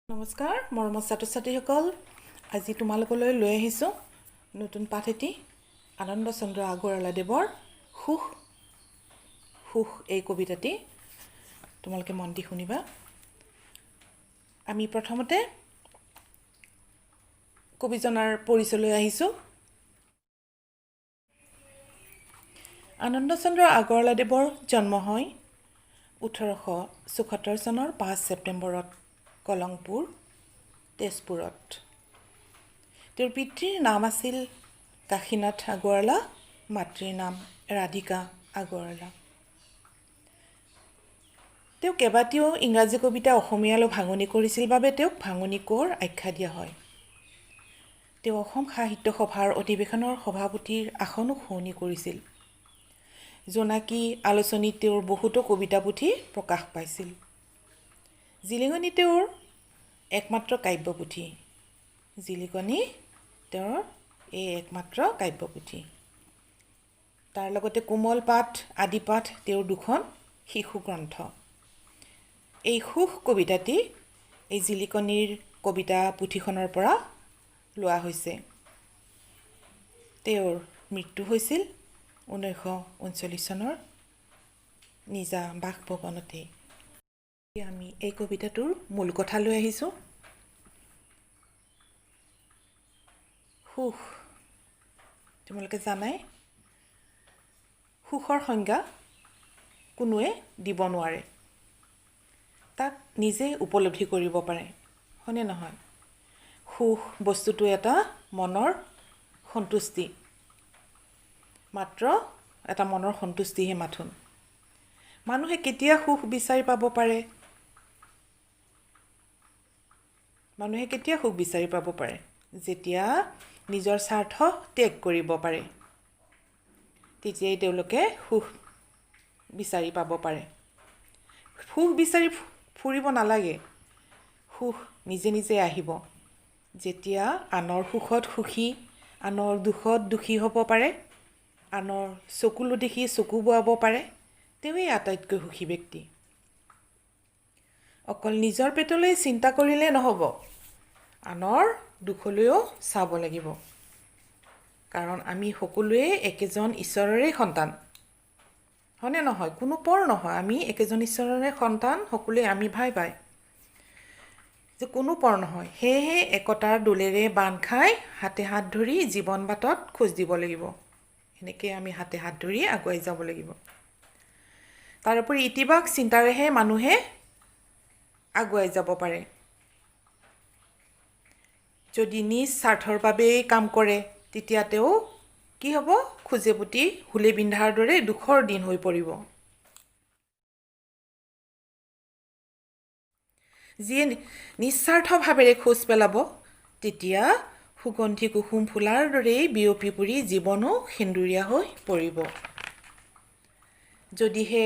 নমস্কাৰ মৰমৰ ছাত্ৰ-ছাত্ৰীসকল, আজি তোমালোকলৈ লৈ আহিছোঁ নতুন পাঠ এটি। আনন্দচন্দ্ৰ আগৰৱালাদেৱৰ সুখ সুখ এই কবিতাটি তোমালোকে মন দি শুনিবা। আমি প্ৰথমতে কবিজনাৰ পৰিচয় লৈ আহিছোঁ। আনন্দচন্দ্ৰ আগৰৱালাদেৱৰ জন্ম হয় 1874 চনৰ 5 ছেপ্টেম্বৰত কলংপুৰ, তেজপুৰত। তেওঁৰ পিতৃৰ নাম আছিল কাশীনাথ আগৰৱালা, মাতৃৰ নাম ৰাধিকা আগৰৱালা। তেওঁ কেইবাটাও ইংৰাজী কবিতা অসমীয়ালৈ ভাঙনি কৰিছিল বাবে তেওঁক ভাঙনি কোঁৱৰ আখ্যা দিয়া হয়। তেওঁ অসম সাহিত্য সভাৰ অধিৱেশনৰ সভাপতিৰ আসনো শুৱনি কৰিছিল। জোনাকী আলোচনীত তেওঁৰ বহুতো কবিতা পুথি প্ৰকাশ পাইছিল। জিলিঙনি তেওঁৰ একমাত্ৰ কাব্যপুথি। জিলিকনি তেওঁৰ এই একমাত্ৰ কাব্যপুথি। তাৰ লগতে কোমল পাঠ, আদি পাঠ তেওঁৰ দুখন শিশু গ্ৰন্থ। এই সুখ কবিতাটি এই জিলিকনিৰ কবিতা পুথিখনৰ পৰা লোৱা হৈছে। তেওঁৰ মৃত্যু হৈছিল 1939 চনৰ নিজা বাসভৱনতে। আমি এই কবিতাটোৰ মূল কথা লৈ আহিছোঁ। সুখ, তোমালোকে জানাই সুখৰ সংজ্ঞা কোনোৱে দিব নোৱাৰে, তাক নিজে উপলব্ধি কৰিব পাৰে, হয়নে নহয়? সুখ বস্তুটো এটা মনৰ সন্তুষ্টি, মাত্ৰ এটা মনৰ সন্তুষ্টিহে মাথোন। মানুহে কেতিয়া সুখ বিচাৰি পাব পাৰে? মানুহে কেতিয়া সুখ বিচাৰি পাব পাৰে? যেতিয়া নিজৰ স্বাৰ্থ ত্যাগ কৰিব পাৰে, তেতিয়াই তেওঁলোকে সুখ বিচাৰি পাব পাৰে। সুখ বিচাৰি ফুৰিব নালাগে, সুখ নিজে নিজে আহিব। যেতিয়া আনৰ সুখত সুখী, আনৰ দুখত দুখী হ'ব পাৰে, আনৰ চকুলো দেখি চকু বোৱাব পাৰে, তেওঁৱেই আটাইতকৈ সুখী ব্যক্তি। অকল নিজৰ পেটলৈ চিন্তা কৰিলে নহ'ব, আনৰ দুখলৈও চাব লাগিব। কাৰণ আমি সকলোৱে একেজন ঈশ্বৰৰে সন্তান, হয়নে নহয়? কোনো পৰ নহয়, আমি একেজন ঈশ্বৰৰে সন্তান, সকলোৱে আমি ভাই ভাই, যে কোনো পৰ নহয়। সেয়েহে একতাৰ দোলেৰে বান্ধ খাই হাতে হাত ধৰি জীৱন বাটত খোজ দিব লাগিব। এনেকৈ আমি হাতে হাত ধৰি আগুৱাই যাব লাগিব। তাৰোপৰি ইতিবাচক চিন্তাৰেহে মানুহে আগুৱাই যাব পাৰে। যদি নিজ স্বাৰ্থৰ বাবেই কাম কৰে, তেতিয়া তেওঁ কি হ'ব? খোজে পুতি হুলে বিন্ধাৰ দৰে দুখৰ দিন হৈ পৰিব। যিয়ে নিস্বাৰ্থভাৱেৰে খোজ পেলাব, তেতিয়া সুগন্ধি কুসুম ফুলাৰ দৰেই বিয়পি পৰি জীৱনো সেন্দুৰীয়া হৈ পৰিব। যদিহে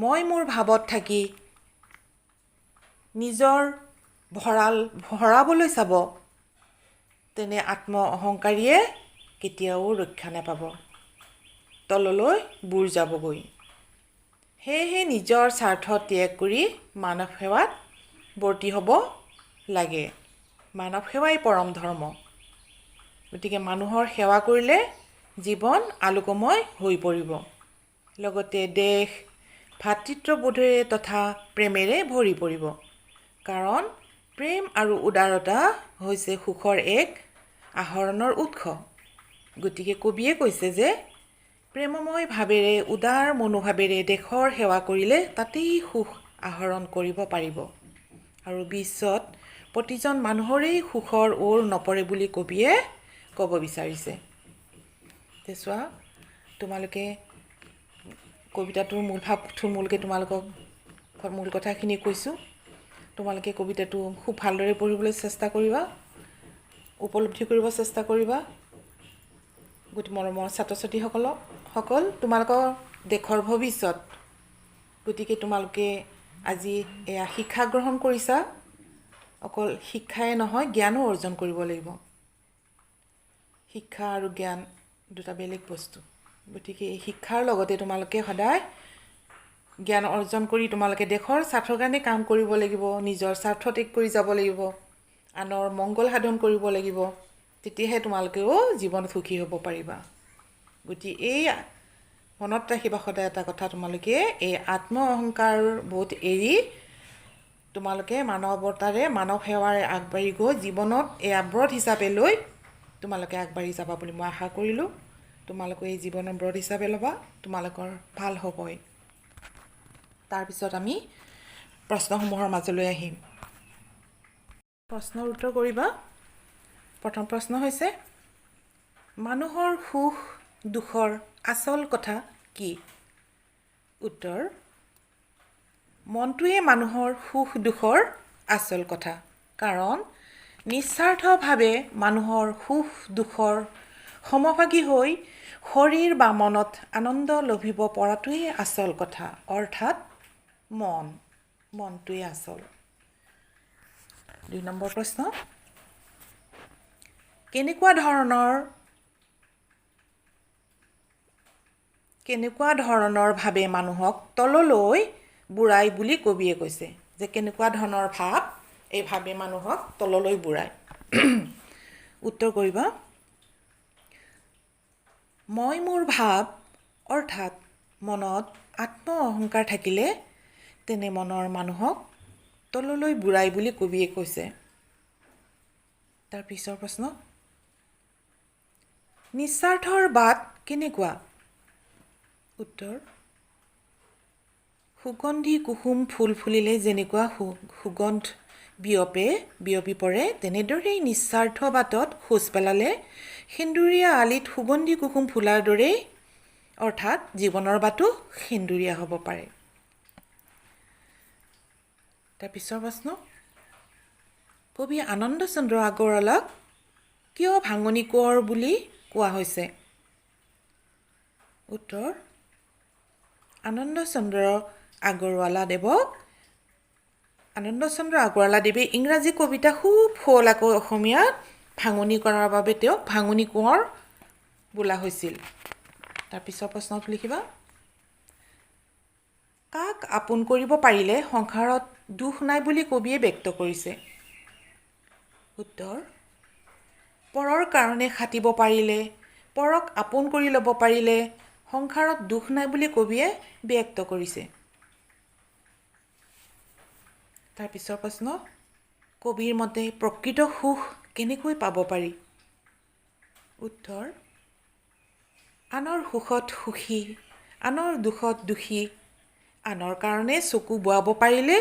মই মোৰ ভাৱত থাকি নিজৰ ভৰাবলৈ চাব, তেনে আত্ম অহংকাৰীয়ে কেতিয়াও ৰক্ষা নাপাব, তললৈ বুৰ যাবগৈ। সেয়েহে নিজৰ স্বাৰ্থ ত্যাগ কৰি মানৱ সেৱাত বৰ্তি হ'ব লাগে। মানৱ সেৱাই পৰম ধৰ্ম। গতিকে মানুহৰ সেৱা কৰিলে জীৱন আলোকময় হৈ পৰিব। লগতে দেশ ভাতৃত্ববোধেৰে তথা প্ৰেমেৰে ভৰি পৰিব। কাৰণ প্ৰেম আৰু উদাৰতা হৈছে সুখৰ এক আহৰণৰ উৎস। গতিকে কবিয়ে কৈছে যে প্ৰেমময় ভাৱেৰে, উদাৰ মনোভাৱেৰে দেশৰ সেৱা কৰিলে তাতেই সুখ আহৰণ কৰিব পাৰিব। আৰু বিশ্বত প্ৰতিজন মানুহৰেই সুখৰ ওৰ নপৰে বুলি কবিয়ে ক'ব বিচাৰিছে। চোৱা, তোমালোকে কবিতাটোৰ মূল ভাৱ থুলমূলকৈ তোমালোকক মূল কথাখিনি কৈছোঁ। তোমালোকে কবিতাটো খুব ভালদৰে পঢ়িবলৈ চেষ্টা কৰিবা, উপলব্ধি কৰিব চেষ্টা কৰিবা। গতিকে মৰমৰ ছাত্ৰ ছাত্ৰীসকল, তোমালোকৰ দেশৰ ভৱিষ্যত। গতিকে তোমালোকে আজি এয়া শিক্ষা গ্ৰহণ কৰিছা, অকল শিক্ষাই নহয়, জ্ঞানো অৰ্জন কৰিব লাগিব। শিক্ষা আৰু জ্ঞান দুটা বেলেগ বস্তু। গতিকে এই শিক্ষাৰ লগতে তোমালোকে সদায় জ্ঞান অৰ্জন কৰি তোমালোকে দেশৰ স্বাৰ্থৰ কাৰণে কাম কৰিব লাগিব, নিজৰ স্বাৰ্থ ত্যাগ কৰি যাব লাগিব, আনৰ মংগল সাধন কৰিব লাগিব, তেতিয়াহে তোমালোকেও জীৱনত সুখী হ'ব পাৰিবা। গতিকে এই মনত ৰাখিবা সদায় এটা কথা, তোমালোকে এই আত্ম অহংকাৰ বোধ এৰি তোমালোকে মানৱতাৰে মানৱ সেৱাৰে আগবাঢ়ি গৈ জীৱনত এই ব্ৰত হিচাপে লৈ তোমালোকে আগবাঢ়ি যাবা বুলি মই আশা কৰিলোঁ। তোমালোকে এই জীৱনৰ ব্ৰত হিচাপে ল'বা, তোমালোকৰ ভাল হ'বই। তাৰপিছত আমি প্ৰশ্নসমূহৰ মাজলৈ আহিম। প্ৰশ্নৰ উত্তৰ কৰিবা। প্ৰথম প্ৰশ্ন হৈছে, মানুহৰ সুখ দুখৰ আচল কথা কি? উত্তৰ, মনটোৱে মানুহৰ সুখ দুখৰ আচল কথা। কাৰণ নিস্বাৰ্থভাৱে মানুহৰ সুখ দুখৰ সমভাগী হৈ শৰীৰ বা মনত আনন্দ লভিব পৰাটোৱেই আচল কথা। অৰ্থাৎ মনটোৱে আচল। 2 নম্বৰ প্ৰশ্ন, কেনেকুৱা ধৰণৰ ভাৱে মানুহক তললৈ বুঢ়াই বুলি কবিয়ে কৈছে? যে কেনেকুৱা ধৰণৰ ভাৱ, এই ভাৱে মানুহক তললৈ বুঢ়ায়। উত্তৰ কৰিবা। মই মোৰ ভাৱ অৰ্থাৎ মনত আত্ম অহংকাৰ থাকিলে তেনে মনৰ মানুহক তললৈ বুঢ়াই বুলি কবিয়ে কৈছে। তাৰ পিছৰ প্ৰশ্ন, নিস্বাৰ্থৰ বাট কেনেকুৱা? উত্তৰ, সুগন্ধি কুসুম ফুল ফুলিলে যেনেকুৱা সুগন্ধ বিয়পি পৰে, তেনেদৰেই নিস্বাৰ্থ বাটত খোজ পেলালে সেন্দুৰীয়া আলিত সুগন্ধি কুসুম ফুলাৰ দৰেই, অৰ্থাৎ জীৱনৰ বাটো সেন্দুৰীয়া হ'ব পাৰে। তাৰপিছৰ প্ৰশ্ন, কবি আনন্দ চন্দ্ৰ আগৰৱালাক কিয় ভাঙনি কোঁৱৰ বুলি কোৱা হৈছে? উত্তৰ, আনন্দ চন্দ্ৰ আগৰৱালাদেৱে ইংৰাজী কবিতা খুব শুৱলাকৈ অসমীয়াত ভাঙনি কৰাৰ বাবে তেওঁক ভাঙনি কোঁৱৰ বোলা হৈছিল। তাৰপিছৰ প্ৰশ্নটো লিখিবা। কাক আপোন কৰিব পাৰিলে সংসাৰত দুখ নাই বুলি কবিয়ে ব্যক্ত কৰিছে? উত্তৰ, পৰৰ কাৰণে খাটিব পাৰিলে, পৰক আপোন কৰি ল'ব পাৰিলে সংসাৰত দুখ নাই বুলি কবিয়ে ব্যক্ত কৰিছে। তাৰপিছৰ প্ৰশ্ন, কবিৰ মতে প্ৰকৃত সুখ কেনেকৈ পাব পাৰি? উত্তৰ, আনৰ সুখত সুখী, আনৰ দুখত দুখী, আনৰ কাৰণে চকু বোৱাব পাৰিলে,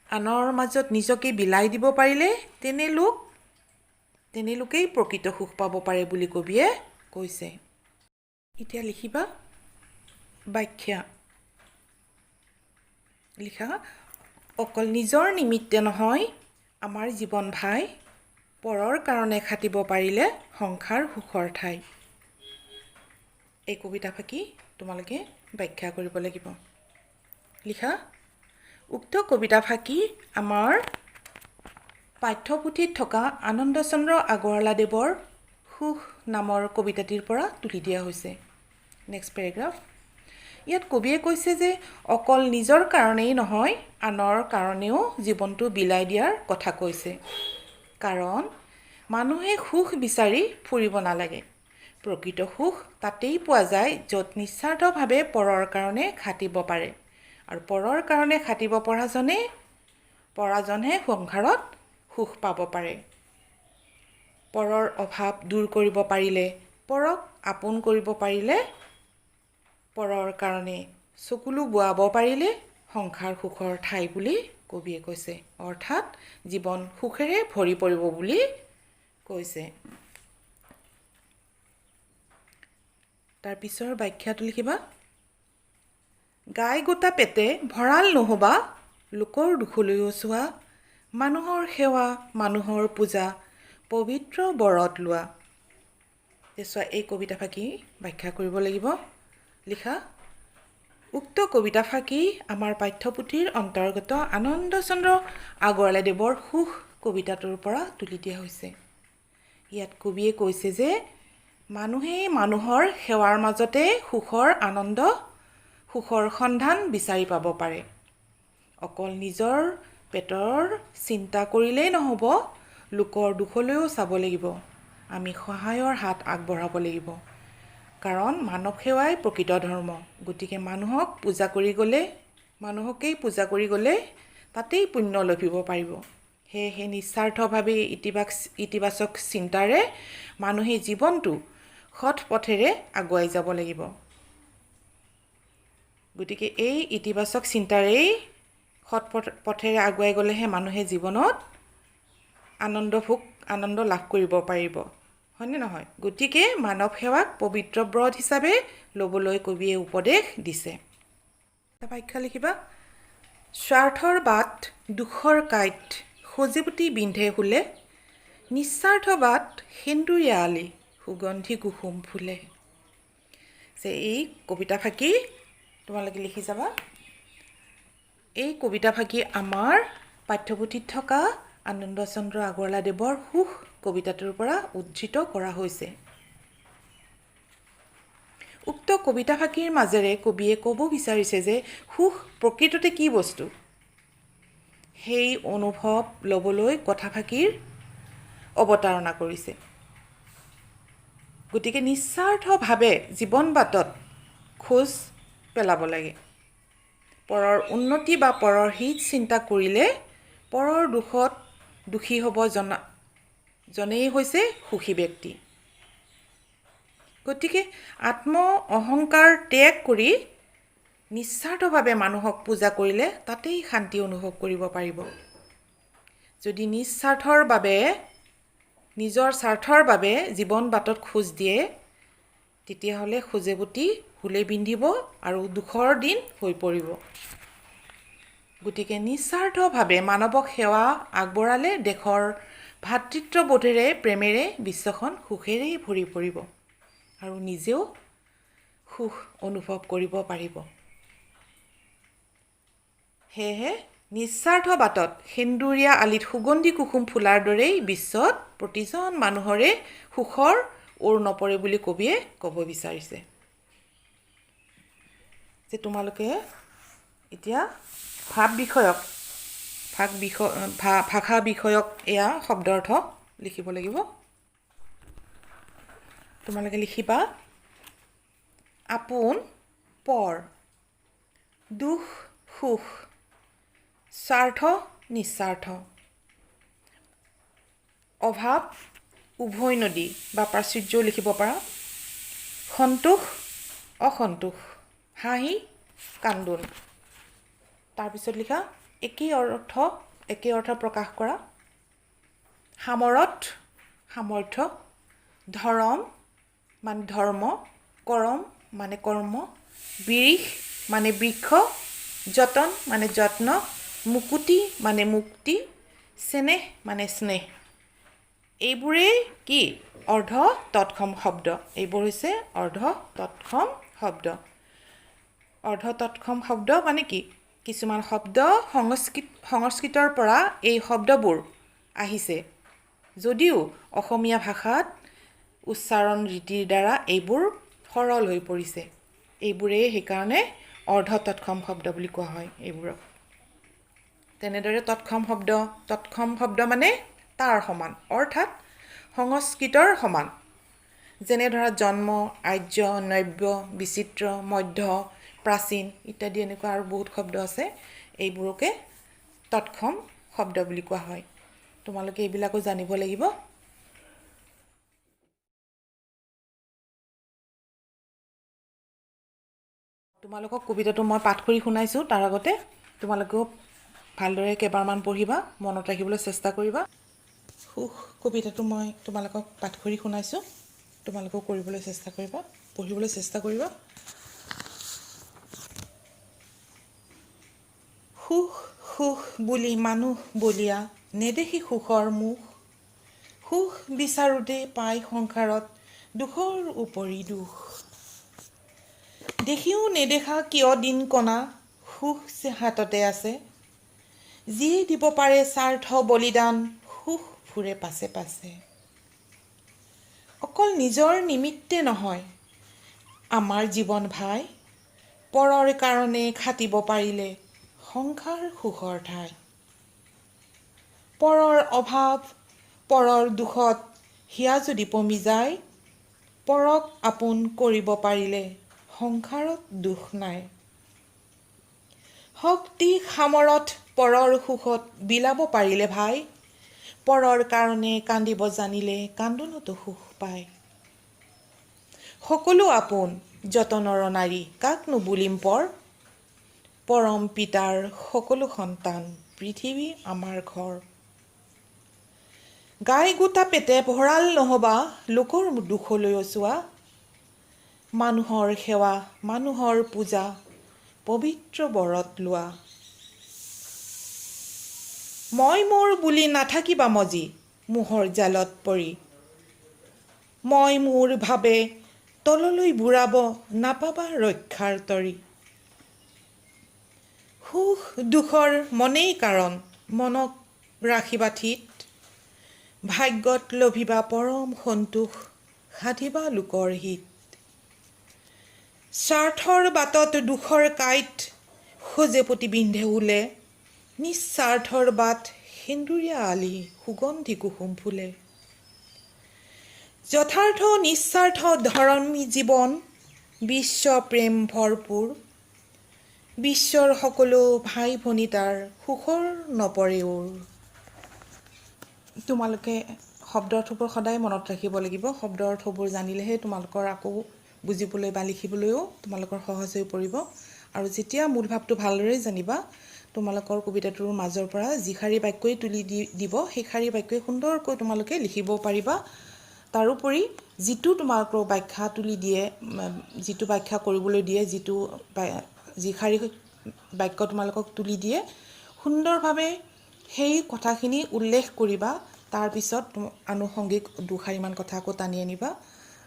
আনৰ মাজত নিজকে বিলাই দিব পাৰিলে তেনে লোকেই প্ৰকৃত সুখ পাব পাৰে বুলি কবিয়ে কৈছে। এতিয়া লিখিবা ব্যাখ্যা। লিখা, অকল নিজৰ নিমিত্তে নহয় আমাৰ জীৱন ভাই, পৰৰ কাৰণে খাটিব পাৰিলে সংসাৰ সুখৰ ঠাই। এই কবিতা ফাঁকি তোমালোকে ব্যাখ্যা কৰিব লাগিব। লিখা, উক্ত কবিতা ফাঁকি আমাৰ পাঠ্যপুথিত থকা আনন্দ চন্দ্ৰ আগৰৱালাদেৱৰ সুখ নামৰ কবিতাটিৰ পৰা তুলি দিয়া হৈছে। Next paragraph. ইয়াত কবিয়ে কৈছে যে অকল নিজৰ কাৰণেই নহয়, আনৰ কাৰণেও জীৱনটো বিলাই দিয়াৰ কথা কৈছে। কাৰণ মানুহে সুখ বিচাৰি ফুৰিব নালাগে। প্ৰকৃত সুখ তাতেই পোৱা যায় য'ত নিস্বাৰ্থভাৱে পৰৰ কাৰণে খাটিব পাৰে। আৰু পৰৰ কাৰণে খাটিব পৰাজনহে সংসাৰত সুখ পাব পাৰে। পৰৰ অভাৱ দূৰ কৰিব পাৰিলে, পৰক আপোন কৰিব পাৰিলে, পৰৰ কাৰণে চকুলো বোৱাব পাৰিলে সংসাৰ সুখৰ ঠাই বুলি কবিয়ে কৈছে। অৰ্থাৎ জীৱন সুখেৰে ভৰি পৰিব বুলি কৈছে। তাৰপিছৰ ব্যাখ্যাটো লিখিবা। গাই গোটা পেটে ভঁৰাল নহ'বা, লোকৰ দুখলৈও চোৱা, মানুহৰ সেৱা মানুহৰ পূজা, পবিত্ৰ বৰত লোৱা। এই কবিতা ফাঁকি ব্যাখ্যা কৰিব লাগিব। লিখা, উক্ত কবিতা ফাঁকি আমাৰ পাঠ্যপুথিৰ অন্তৰ্গত আনন্দ চন্দ্ৰ আগৰৱালাদেৱৰ সুখ কবিতাটোৰ পৰা তুলি দিয়া হৈছে। ইয়াত কবিয়ে কৈছে যে মানুহে মানুহৰ সেৱাৰ মাজতে সুখৰ আনন্দ সুখৰ সন্ধান বিচাৰি পাব পাৰে। অকল নিজৰ পেটৰ চিন্তা কৰিলেই নহ'ব, লোকৰ দুখলৈও চাব লাগিব। আমি সহায়ৰ হাত আগবঢ়াব লাগিব। কাৰণ মানৱ সেৱাই প্ৰকৃত ধৰ্ম। গতিকে মানুহকেই পূজা কৰি গ'লে তাতেই পুণ্য লভিব পাৰিব। সেয়েহে নিস্বাৰ্থভাৱে ইতিবাচক চিন্তাৰে মানুহে জীৱনটো সৎ পথেৰে আগুৱাই যাব লাগিব। গতিকে এই ইতিবাচক চিন্তাৰেই সৎ পথেৰে আগুৱাই গ'লেহে মানুহে জীৱনত আনন্দ লাভ কৰিব পাৰিব, হয়নে নহয়? গতিকে মানৱ সেৱাক পবিত্ৰ ব্ৰত হিচাপে ল'বলৈ কবিয়ে উপদেশ দিছে। ব্যাখ্যা লিখিবা। স্বাৰ্থৰ বাট দুখৰ কাঁইট সজীৱতী বিন্ধে শুলে, নিস্বাৰ্থ বাট সেন্দুৰীয়া আলি সুগন্ধি কুসুম ফুলে। যে এই কবিতা ফাঁকি তোমালোকে লিখি যাবা। এই কবিতা ফাঁকি আমাৰ পাঠ্যপুথিত থকা আনন্দচন্দ্ৰ আগৰৱালাদেৱৰ সুখ কবিতাটোৰ পৰা উদ্ধৃত কৰা হৈছে। উক্ত কবিতা ফাঁকিৰ মাজেৰে কবিয়ে ক'ব বিচাৰিছে যে সুখ প্ৰকৃততে কি বস্তু, সেই অনুভৱ ল'বলৈ কথা ফাঁকিৰ অৱতাৰণা কৰিছে। গতিকে নিস্বাৰ্থভাৱে জীৱন বাটত খোজ পেলাব লাগে। পৰৰ উন্নতি বা পৰৰ হিত চিন্তা কৰিলে পৰৰ দুখত দুখী হ'ব জনেই হৈছে সুখী ব্যক্তি। গতিকে আত্ম অহংকাৰ ত্যাগ কৰি নিস্বাৰ্থভাৱে মানুহক পূজা কৰিলে তাতেই শান্তি অনুভৱ কৰিব পাৰিব। যদি নিজৰ স্বাৰ্থৰ বাবে জীৱন বাটত খোজ দিয়ে, তেতিয়াহ'লে সজীৱতী হুলে বিন্ধিব আৰু দুখৰ দিন হৈ পৰিব। গতিকে নিস্বাৰ্থভাৱে মানৱক সেৱা আগবঢ়ালে দেশৰ ভাতৃত্ববোধেৰে প্ৰেমেৰে বিশ্বখন সুখেৰেই ভৰি পৰিব আৰু নিজেও সুখ অনুভৱ কৰিব পাৰিব। সেয়েহে নিস্বাৰ্থ বাটত সেন্দুৰীয়া আলিত সুগন্ধি কুসুম ফুলাৰ দৰেই বিশ্বত প্ৰতিজন মানুহৰে সুখৰ ওৰ নপৰে বুলি কবিয়ে ক'ব বিচাৰিছে। যে তোমালোকে এতিয়া ভাষা বিষয়ক এয়া শব্দাৰ্থ লিখিব লাগিব। তোমালোকে লিখিবা। আপোন পৰ, দুখ সুখ, স্বাৰ্থ নিস্বাৰ্থ, অভাৱ উভৈনদী বা প্ৰাচুৰ্যও লিখিব পাৰা, সন্তোষ অসন্তোষ, হাঁহি কান্দোন। তাৰপিছত লিখা একেই অৰ্থ প্ৰকাশ কৰা। সামৰত সামৰ্থ্য, ধৰম মানে ধৰ্ম, কৰম মানে কৰ্ম, বিৰিখ মানে বৃক্ষ, যতন মানে যত্ন, মুকুতি মানে মুক্তি, স্নেহ মানে স্নেহ। এইবোৰেই কি? অৰ্ধ তৎসম শব্দ। এইবোৰ হৈছে অৰ্ধ তৎসম শব্দ। অৰ্ধ তৎসম শব্দ মানে কি? কিছুমান শব্দ সংস্কৃতৰ পৰা এই শব্দবোৰ আহিছে, যদিও অসমীয়া ভাষাত উচ্চাৰণ ৰীতিৰ দ্বাৰা এইবোৰ সৰল হৈ পৰিছে। এইবোৰেই সেইকাৰণে অৰ্ধ তৎসম শব্দ বুলি কোৱা হয় এইবোৰক। তেনেদৰে তৎসম শব্দ মানে তাৰ সমান, অৰ্থাৎ সংস্কৃতৰ সমান। যেনে ধৰা জন্ম, আৰ্য, নব্য, বিচিত্ৰ, মধ্য, প্ৰাচীন ইত্যাদি এনেকুৱা আৰু বহুত শব্দ আছে। এইবোৰকে তৎসম শব্দ বুলি কোৱা হয়। তোমালোকে এইবিলাকো জানিব লাগিব। তোমালোকক কবিতাটো মই পাঠ কৰি শুনাইছোঁ, তাৰ আগতে তোমালোকেও ভালদৰে কেইবাৰমান পঢ়িবা, মনত ৰাখিবলৈ চেষ্টা কৰিবা। সুখ কবিতাটো মই তোমালোকক পাঠ কৰি শুনাইছোঁ, তোমালোকেও পঢ়িবলৈ চেষ্টা কৰিবা। সুখ সুখ বুলি মানুহ বলিয়া, নেদেখি সুখৰ মুখ, সুখ বিচাৰোঁতে পাই সংসাৰত দুখৰ উপৰি দুখ। দেখিও নেদেখা কিয় দিন কণা, সুখ যে হাততে আছে, যিয়ে দিব পাৰে স্বাৰ্থ বলিদান, সুখ ফুৰে পাছে পাছে। অকল নিজৰ নিমিত্তে নহয় আমাৰ জীৱন ভাই, পৰৰ কাৰণে খাটিব পাৰিলে সংসাৰ সুখৰ ঠাই। পৰৰ অভাৱ পৰৰ দুখত হিয়া যদি পমি যায়, পৰক আপোন কৰিব পাৰিলে সংসাৰত দুখ নাই। শক্তি সামৰত পৰৰ সুখত বিলাব পাৰিলে ভাই, পৰৰ কাৰণে কান্দিব জানিলে কান্দোনতো সুখ পায়। সকলো আপোন যতনৰ নাৰী কাকনো বুলিম পৰ, পৰম পিতাৰ সকলো সন্তান পৃথিৱী আমাৰ ঘৰ। গাই গোটা পেটে ভঁৰাল নহবা লোকৰ দুখলৈ চোৱা, মানুহৰ সেৱা মানুহৰ পূজা পবিত্ৰ বৰত লোৱা। মই মোৰ বুলি নাথাকিবা মজি মোহৰ জালত পৰি, মই মোৰ ভাবে তললৈ বুৰাব নাপাবা ৰক্ষাৰ তৰি। সুখ দুখৰ মনেই কাৰণ মনক ৰাখিবা ঠিত, ভাগ্যত লভিবা পৰম সন্তোষ সাধিবা লোকৰ হিত। স্বাৰ্থৰ বাটত দুখৰ কাঁইট খোজে প্ৰতি বিন্ধে ওলে, নিস্বাৰ্থৰ বাট সেন্দুৰীয়া আলি সুগন্ধি কুসুম ফুলে। যথাৰ্থ নিস্বাৰ্থ ধৰ্মী জীৱন বিশ্ব প্ৰেম ভৰপূৰ, বিশ্বৰ সকলো ভাই ভনী তাৰ সুখৰ নপৰে ওৰ। তোমালোকে শব্দ অৰ্থবোৰ সদায় মনত ৰাখিব লাগিব। শব্দ অৰ্থবোৰ জানিলেহে তোমালোকৰ আকৌ বুজিবলৈ বা লিখিবলৈও তোমালোকৰ সহজ হৈ পৰিব। আৰু যেতিয়া মূল ভাৱটো ভালদৰে জানিবা, তোমালোকৰ কবিতাটোৰ মাজৰ পৰা যি শাৰী বাক্যই তুলি দিব সেই শাৰী বাক্যই সুন্দৰকৈ তোমালোকে লিখিব পাৰিবা। তাৰোপৰি যিটো তোমালোকৰ ব্যাখ্যা তুলি দিয়ে, যিটো ব্যাখ্যা কৰিবলৈ দিয়ে, যি শাৰী বাক্য তোমালোকক তুলি দিয়ে, সুন্দৰভাৱে সেই কথাখিনি উল্লেখ কৰিবা। তাৰপিছত আনুষংগিক দুশাৰীমান কথা আকৌ টানি আনিবা।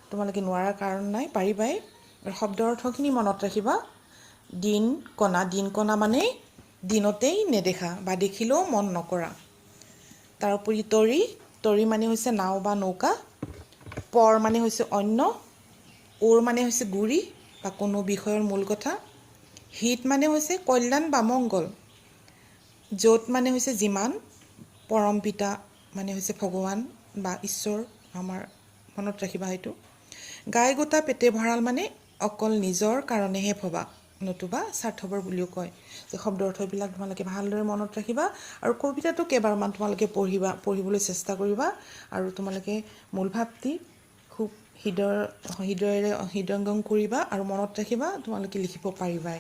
তোমালোকে নোৱাৰাৰ কাৰণ নাই, পাৰিবাই। শব্দ অৰ্থখিনি মনত ৰাখিবা। দিন কণা মানে দিনতেই নেদেখা বা দেখিলেও মন নকৰা। তাৰোপৰি তৰি মানে হৈছে নাও বা নৌকা। পৰ মানে হৈছে অন্য। ওৰ মানে হৈছে গুৰি বা কোনো বিষয়ৰ মূল কথা। হিত মানে হৈছে কল্যাণ বা মংগল। য'ত মানে হৈছে যিমান। পৰম পিতা মানে হৈছে ভগৱান বা ঈশ্বৰ আমাৰ, মনত ৰাখিবা সেইটো। গাই গোটা পেটে ভঁৰাল মানে অকল নিজৰ কাৰণেহে ভবা, নতুবা স্বাৰ্থপৰ বুলিও কয়। যে শব্দ অৰ্থবিলাক তোমালোকে ভালদৰে মনত ৰাখিবা আৰু কবিতাটো কেইবাৰমান তোমালোকে পঢ়িবলৈ চেষ্টা কৰিবা। আৰু তোমালোকে মূল ভাৱটি খুব হৃদয়ংগম কৰিবা আৰু মনত ৰাখিবা, তোমালোকে লিখিব পাৰিবাই।